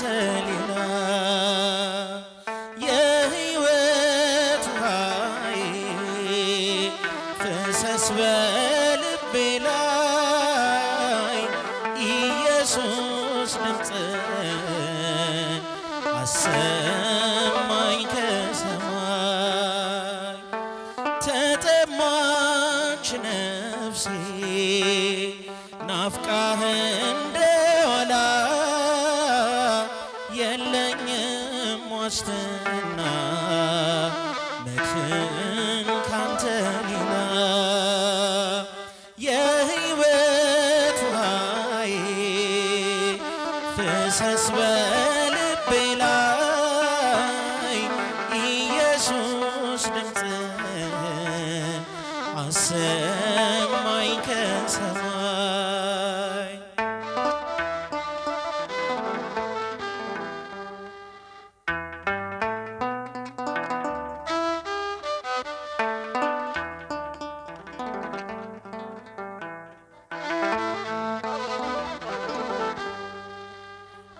ካንተ ሌላ የሕይወት ውሃዬ ፍሰስ በልቤ ላይ ኢየሱስ ድምፅህን አሰማኝ ከሰማይ ተጠማች ነፍሴ ናፍቃህ እንደዋላ የለኝም ዋስትና መድህን ካንተ ሌላ የሕይወት ውሃዬ ፍሰስ በልቤ ላይ ኢየሱስ ድምፅህን አሰማኝ ከሰማይ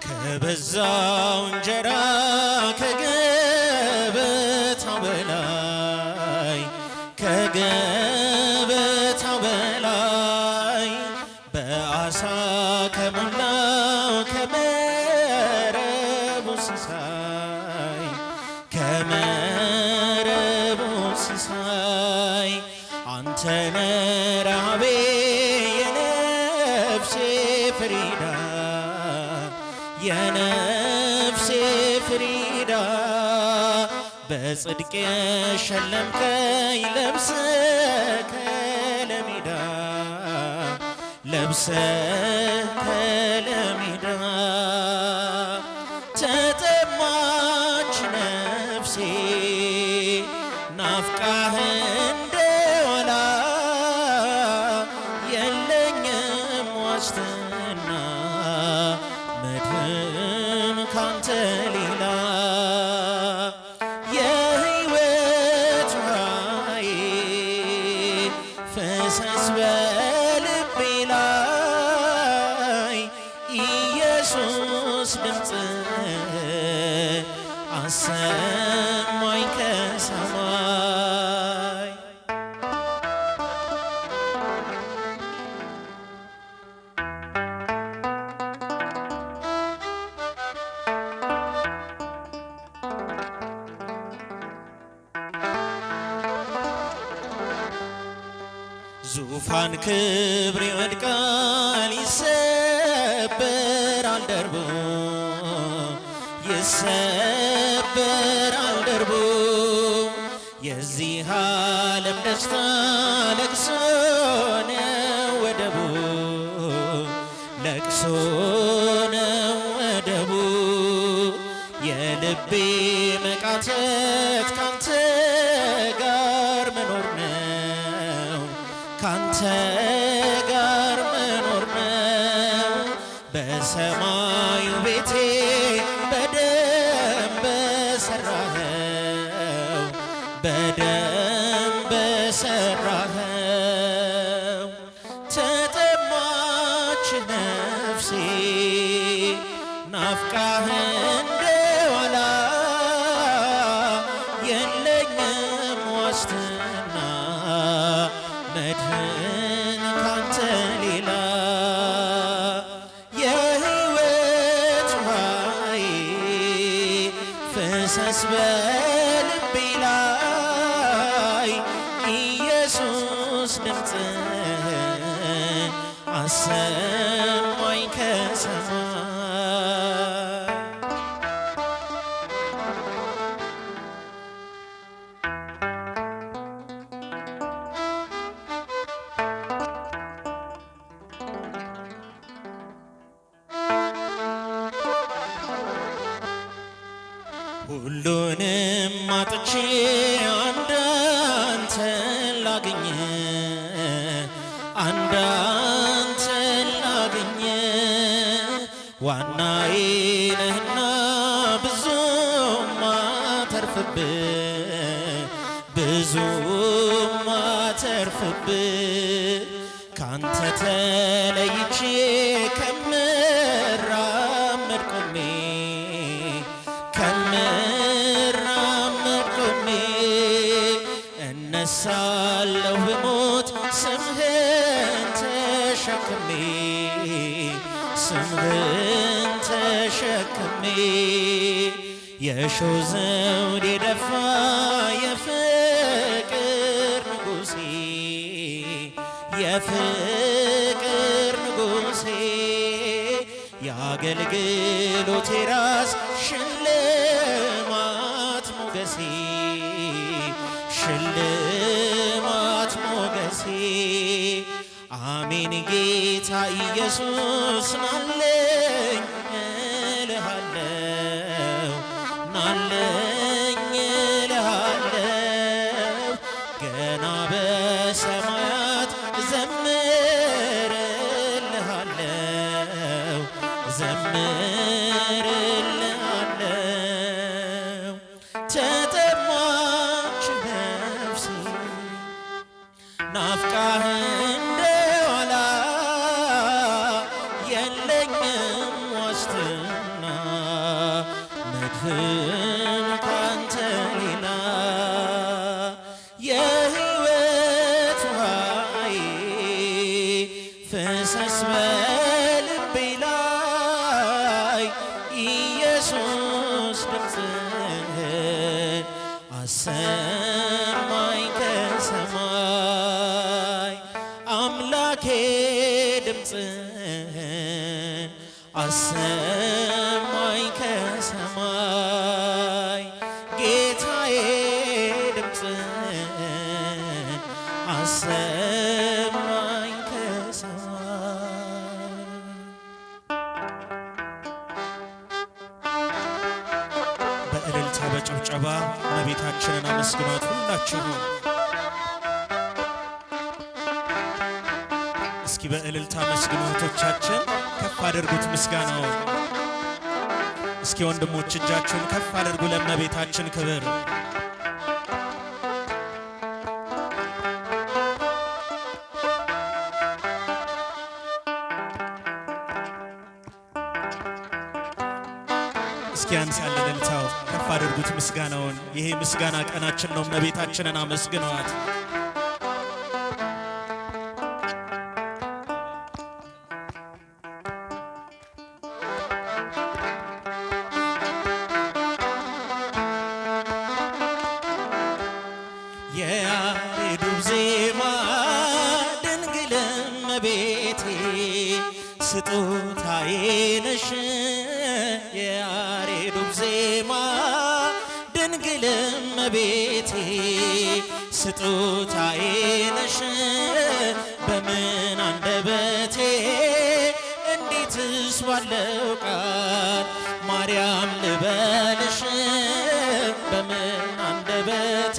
ከበዛው እንጀራ ከገበታው በላይ ከገበታው በላይ በአሳ ከሞላው ከመረቡ ሲሳይ ከመረቡ ሲሳይ አንተነ ረሃቤ የነፍሴ ፍሪዳ የነፍሴ ፍሪዳ በጽድቅ የሸለምከኝ ለብሰህ ከለሜዳ ለብሰህ ከለሜዳ ተጠማች ነፍሴ ናፍቃህ እንደዋላ የለኝም ዋስትና መድህን ካንተ ሌላ የሕይወት ውሃዬ ፍሰስ በልቤ ላይ ኢየሱስ ድምፅህን አሰማኝ ከሰማይ ዙፋን ክብር ይወድቃል ይሰበራል ደርቡ ይሰበራል ደርቡ የዚህ ዓለም ደስታ ለቅሶ ነው ወደቡ ለቅሶ ነው ወደቡ የልቤ መቃተት ካንተ ጋር መኖር ነው ካንተ ጋር መኖር ነው በሰማዩ ቤቴ በደም በሰራኸው በደም በሰራኸው ተጠማች ነፍሴ ናፍቃህ እንደዋላ የለኝም ዋስትና መድህን ካንተ ሌላ የሕይወት ውሃዬ ፍሰስ በልቤ ላይ ኢየሱስ ድምፅህን አሰማኝ ከሰማይ ሁሉንም አጥቼ አንዳንተን ላግኝ አንዳንተን ላግኝ ዋናዬ ነህና ብዙ ማተርፍብህ ብዙ ማተርፍብህ ካንተ ተለይቼ ከምራመድ ቆሜ መስቀልህን ተሸክሜ የሾህ ዘውድ የደፋ የፍቅር ንጉሴ የፍቅር ንጉሴ የአገልግሎቴ ራስ ሽልማት ሞገሴ ሽልማት ሞገሴ አሜን ጌታ ኢየሱስ ናለኝ እልሃለሁ ናለኝ እልሃለሁ ገና በሰማያት ዘምርልሃለሁ ዘምርልሃለሁ ተጠማች ነፍሴ ናፍቃህ እንደዋላ የለኝም ዋስትና መድህን ካንተ ሌላ የሕይወት ውሃዬ ፍሰስ በልቤ ላይ ኢየሱስ ድምፅህን አሰማኝ ከሰማይ አምላኬ ድምፅህን አሰማኝ ከሰማይ ጌታዬ ድምፅህን አሰማኝ ከሰማይ በእልልታ በጭብጨባ እመቤታችንን አመስግኗት ሁላችሁ። እስኪ በእልልታ መስግኑ እህቶቻችን፣ ከፍ አድርጉት ምስጋናውን። እስኪ ወንድሞች እጃችሁን ከፍ አድርጉ ለእመቤታችን ክብር። እስኪ ያንሳል እልልታው፣ ከፍ አድርጉት ምስጋናውን። ይሄ ምስጋና ቀናችን ነው። እመቤታችንን አመስግኗት። የያሬዱ ዜማ ድንግል እመቤቴ ስጦታዬ ነሽ። የያሬዱ ዜማ ድንግል እመቤቴ ስጦታዬ ነሽ። በምን አንደበቴ እንዴትስ ባለው ቃል ማርያም ልበልሽ። በምን አንደበቴ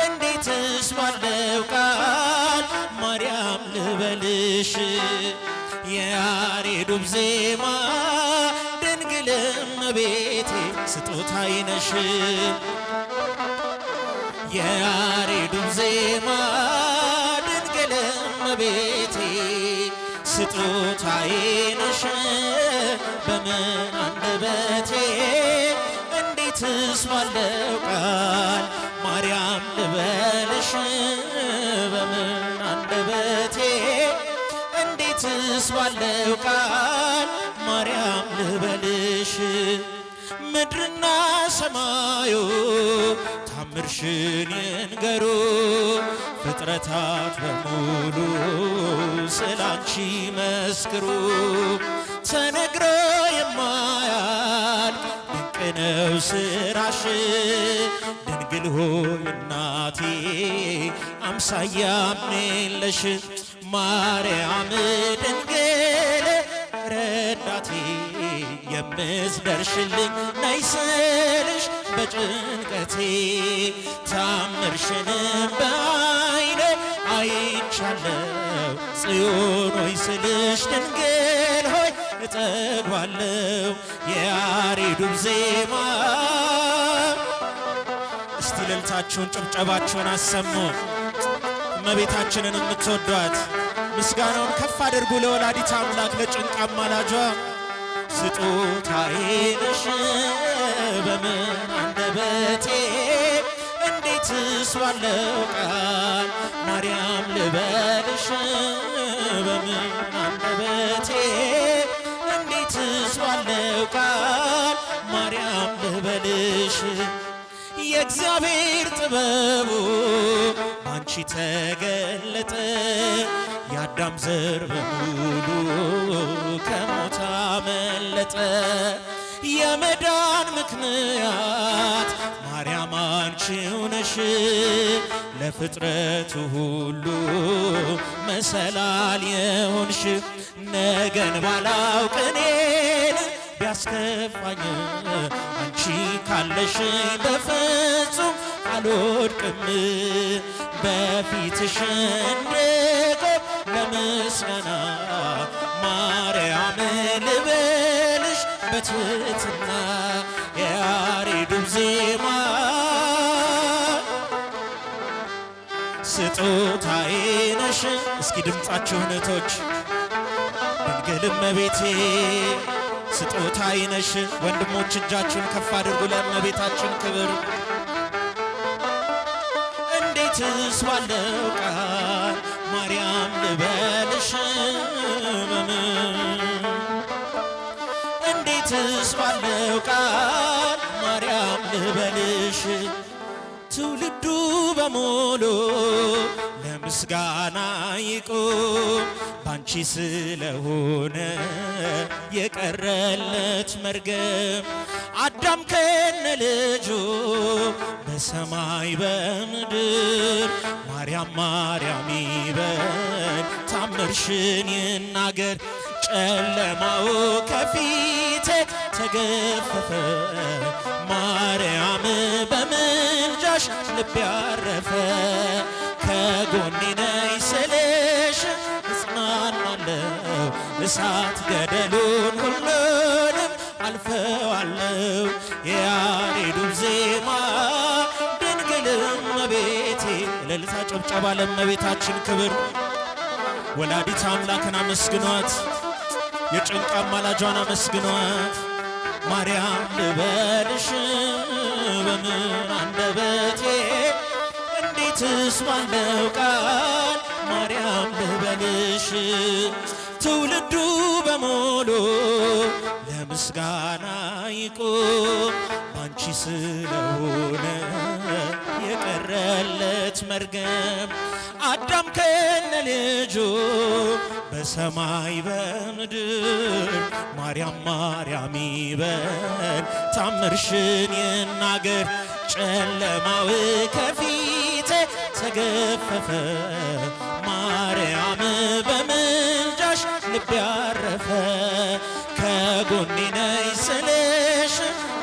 እንዴትስ ባለው ቃል ማርያም ልበልሽ። የያሬዱ ዜማ ድንግል እመቤቴ ስጦታዬ ነሽ። የያሬዱ ዜማ ድንግል እመቤቴ ስጦታዬ ነሽ። በምን አንደበቴ እንዴትስ ባለው ቃል ማርያም ልበልሽ። በምን አንደበቴ እንዴትስ ባለው ቃል ማርያም ልበልሽ። ምድርና ሰማዩ ታምርሽን ይንገሩ፣ ፍጥረታት በሙሉ ስላንቺ መስክሩ። ተነግሮ የማያልቅ ድንቅ ነው ስራሽ። ድንግል ሆይ እናቴ አምሳያም የለሽ። ማርያም ድንግል ረዳቴ የምትደርሽልኝ ነይ ስልሽ በጭንቀቴ ታምርሽን በዓይኔ አይቻለው። ጽዮን ሆይ ስልሽ ድንግል ሆይ እጠግባለው። የያሬዱ ዜማ እስቲ እልልታችሁን ጭብጨባችሁን አሰሙ። እመቤታችንን የምትወዷት ምስጋናውን ከፍ አድርጉ ለወላዲት አምላክ ለጭንቅ አማላጇ። ስጦታዬ ነሽ በምን አንደበቴ እንዴትስ ባለው ቃል ማርያም ልበልሽ። በምን አንደበቴ እንዴትስ ባለው ቃል ማርያም ልበልሽ የእግዚአብሔር ጥበቡ አንቺ ተገለጠ የአዳም ዘር በሙሉ ከሞት አመለጠ የመዳን ምክንያት ማርያም አንቺው ነሽ ለፍጥረቱ ሁሉ መሰላል የሆንሽ ነገን ባላውቅ እኔን ቢያስከፋኝ አንቺ ካለሽኝ በፍጹም አልወድቅም በፊትሽ እንድቆም ለምስጋና ማርያም ልበልሽ በትሕትና የያሬዱ ዜማ ስጦታዬ ነሽ። እስኪ ድምፃችሁን እህቶች ድንግል እመቤቴ ስጦታዬ ነሽ። ወንድሞች እጃችሁን ከፍ አድርጉ ለእመቤታችን ክብር። እንዴትስ ባለው ቃል ማርያም ልበልሽ እንዴትስ ባለው ቃል ማርያም ልበልሽ ትውልዱ በሙሉ ለምስጋና ይቁም ባንቺ ስለሆነ የቀረለት መርገም አዳም ከነ ልጁ በሰማይ በምድር ማርያም ማርያም ይበል ታምርሽን ይናገር ጨለማው ከፊቴ ተገፈፈ ማርያም በምልጃሽ ልቤ ያረፈ ከጎኔ ነይ ስልሽ እጽናናለሁ እሳት ገደሉን ሁሉንም አልፈዋለሁ የያሬዱ ዜማ ድንግል እመቤቴ እልልታ ጭብጨባ ለእመቤታችን ክብር ወላዲተ አምላክን አመስግኗት የጭንቅ አማላጇን አመስግኗት ማርያም ልበልሽ በምን አንደበቴ እንዴትስ ባለው ቃል ማርያም ልበልሽ ትውልዱ በሙሉ ለምስጋና ይቁም ባንቺ ስለሆነ የቀረለት መርገም አዳም ከነ ልጁ በሰማይ በምድር ማርያም ማርያም ይበል ታምርሽን ይናገር ጨለማው ከፊቴ ተገፈፈ ማርያም በምልጃሽ ልቤ ያረፈ ከጎኔ ነይ ስልሽ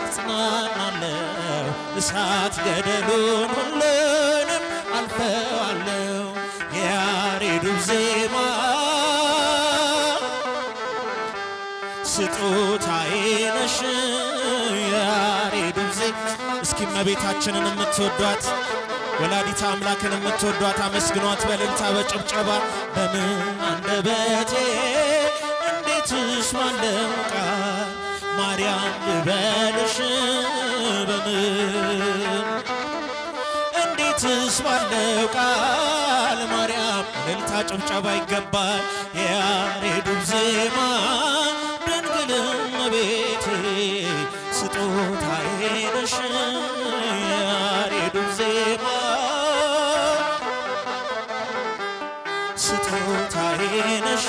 እጽናናለሁ እሳት ገደሉን ሁሉንም አልፈዋለሁ የያሬዱ ዜማ ስጦታዬ ነሽ የያሬዱ ዜማ እስኪ እመቤታችንን የምትወዷት ወላዲተ አምላክን የምትወዷት አመስግኗት በእልልታ በጭብጨባ በምን አንደበቴ እንዴትስ ባለው ቃል ማርያም ልበልሽ በምን እንዴትስ ባለው ቃል ማርያም እልልታ ጭብጨባ ይገባል የያሬዱ ዜማ ድንግል እመቤቴ ስጦታዬ ነሽ የያሬዱ ዜማ ስጦታዬ ነሽ